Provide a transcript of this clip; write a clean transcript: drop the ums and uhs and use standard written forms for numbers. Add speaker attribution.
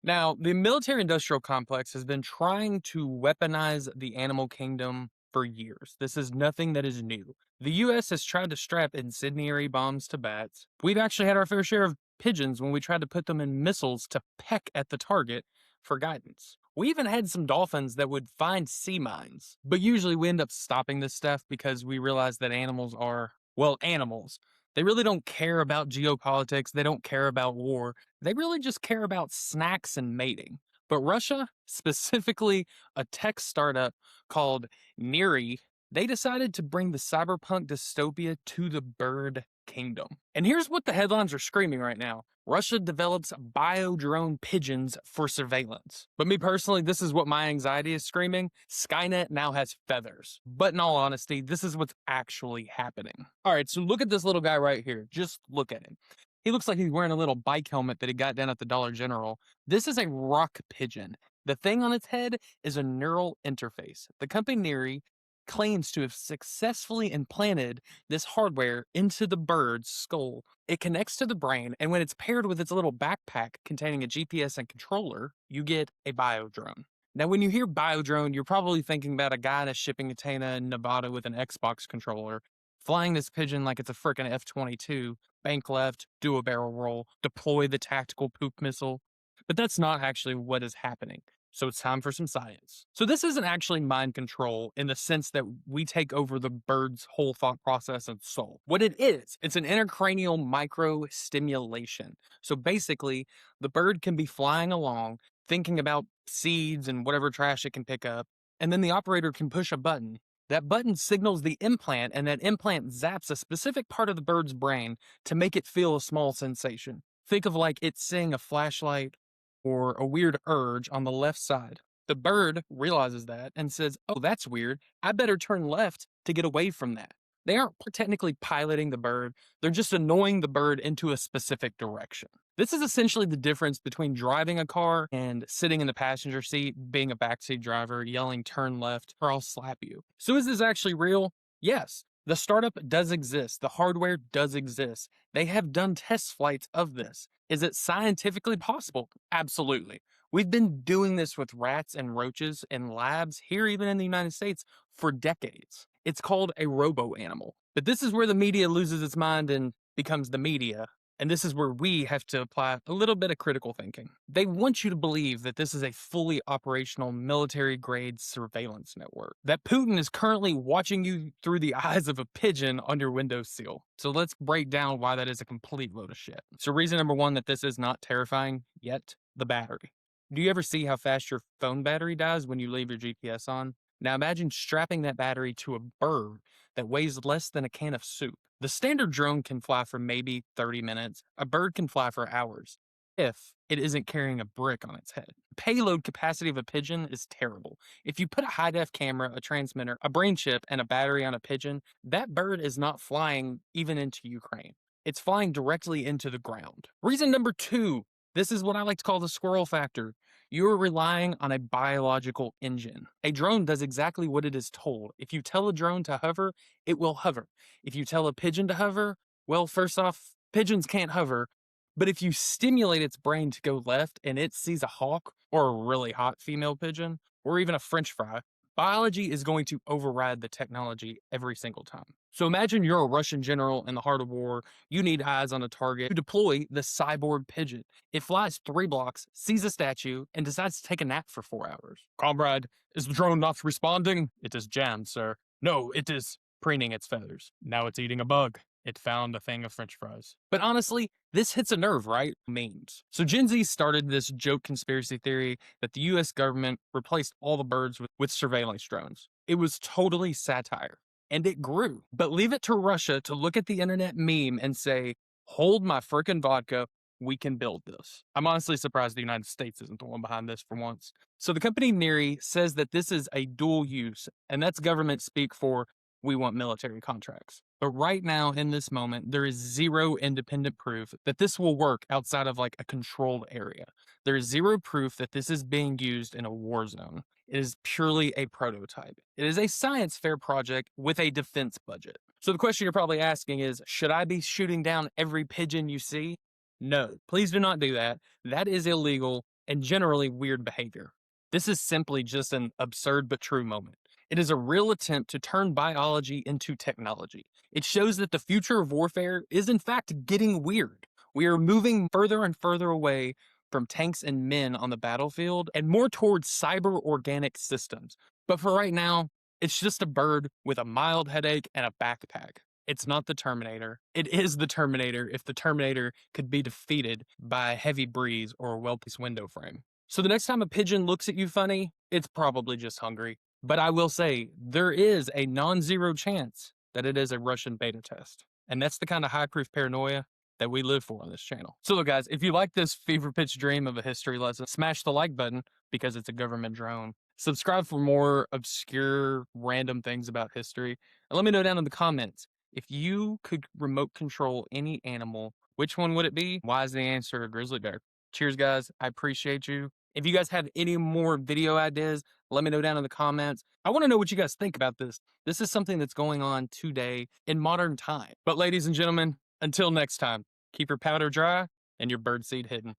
Speaker 1: Now, the military industrial complex has been trying to weaponize the animal kingdom for years. This is nothing that is new. The US has tried to strap incendiary bombs to bats. We've actually had our fair share of pigeons when we tried to put them in missiles to peck at the target for guidance. We even had some dolphins that would find sea mines. But usually we end up stopping this stuff because we realize that animals are, well, animals. They really don't care about geopolitics. They don't care about war. They really just care about snacks and mating. But Russia, specifically a tech startup called Neri, they decided to bring the cyberpunk dystopia to the bird kingdom. And here's what the headlines are screaming right now. Russia develops bio-drone pigeons for surveillance. But me personally, this is what my anxiety is screaming. Skynet now has feathers. But in all honesty, this is what's actually happening. All right, so look at this little guy right here. Just look at him. He looks like he's wearing a little bike helmet that he got down at the Dollar General. This is a rock pigeon. The thing on its head is a neural interface. The company Neri claims to have successfully implanted this hardware into the bird's skull. It connects to the brain, and when it's paired with its little backpack containing a GPS and controller, you get a bio-drone. Now, when you hear bio-drone, you're probably thinking about a guy in a shipping container in Nevada with an Xbox controller, flying this pigeon like it's a frickin' F-22, bank left, do a barrel roll, deploy the tactical poop missile. But that's not actually what is happening. So it's time for some science. So this isn't actually mind control in the sense that we take over the bird's whole thought process and soul. What it is, it's an intracranial micro stimulation. So basically, the bird can be flying along, thinking about seeds and whatever trash it can pick up, and then the operator can push a button. That button signals the implant, and that implant zaps a specific part of the bird's brain to make it feel a small sensation. Think of like it seeing a flashlight or a weird urge on the left side. The bird realizes that and says, "Oh, that's weird. I better turn left to get away from that." They aren't technically piloting the bird, they're just annoying the bird into a specific direction. This is essentially the difference between driving a car and sitting in the passenger seat, being a backseat driver, yelling, "Turn left, or I'll slap you." So, is this actually real? Yes. The startup does exist. The hardware does exist. They have done test flights of this. Is it scientifically possible? Absolutely. We've been doing this with rats and roaches in labs here, even in the United States, for decades. It's called a robo animal. But this is where the media loses its mind and becomes the media. And this is where we have to apply a little bit of critical thinking. They want you to believe that this is a fully operational military grade surveillance network, that Putin is currently watching you through the eyes of a pigeon on your windowsill. So let's break down why that is a complete load of shit. So, reason number one that this is not terrifying yet, the battery. Do you ever see how fast your phone battery dies when you leave your GPS on? Now imagine strapping that battery to a bird that weighs less than a can of soup. The standard drone can fly for maybe 30 minutes. A bird can fly for hours if it isn't carrying a brick on its head. The payload capacity of a pigeon is terrible. If you put a high def camera, a transmitter, a brain chip, and a battery on a pigeon, that bird is not flying even into Ukraine. It's flying directly into the ground. Reason number two, this is what I like to call the squirrel factor. You're relying on a biological engine. A drone does exactly what it is told. If you tell a drone to hover, it will hover. If you tell a pigeon to hover, well, first off, pigeons can't hover. But if you stimulate its brain to go left and it sees a hawk or a really hot female pigeon or even a french fry, biology is going to override the technology every single time. So imagine you're a Russian general in the heart of war. You need eyes on a target. You deploy the cyborg pigeon. It flies 3 blocks, sees a statue, and decides to take a nap for 4 hours. Comrade, is the drone not responding? It is jammed, sir. No, it is preening its feathers. Now it's eating a bug. It found a thing of french fries. But honestly, this hits a nerve, right? Memes. So Gen Z started this joke conspiracy theory that the US government replaced all the birds with surveillance drones. It was totally satire. And it grew. But leave it to Russia to look at the internet meme and say, hold my frickin' vodka, we can build this. I'm honestly surprised the United States isn't the one behind this for once. So the company Neri says that this is a dual use, and that's government speak for we want military contracts. But right now, in this moment, there is zero independent proof that this will work outside of like a controlled area. There is zero proof that this is being used in a war zone. It is purely a prototype. It is a science fair project with a defense budget. So the question you're probably asking is, should I be shooting down every pigeon you see? No, please do not do that. That is illegal. and generally weird behavior. This is simply just an absurd but true moment. It is a real attempt to turn biology into technology. It shows that the future of warfare is, in fact, getting weird. We are moving further and further away from tanks and men on the battlefield and more towards cyber organic systems. But for right now, it's just a bird with a mild headache and a backpack. It's not the Terminator. It is the Terminator if the Terminator could be defeated by a heavy breeze or a well-placed window frame. So the next time a pigeon looks at you funny, it's probably just hungry. But I will say, there is a non-zero chance that it is a Russian beta test. And that's the kind of high-proof paranoia that we live for on this channel. So look, guys, if you like this fever pitch dream of a history lesson, smash the like button because it's a government drone. Subscribe for more obscure, random things about history. And let me know down in the comments, if you could remote control any animal, which one would it be? Why is the answer a grizzly bear? Cheers, guys. I appreciate you. If you guys have any more video ideas, let me know down in the comments. I want to know what you guys think about this. This is something that's going on today in modern time. But ladies and gentlemen, until next time, keep your powder dry and your birdseed hidden.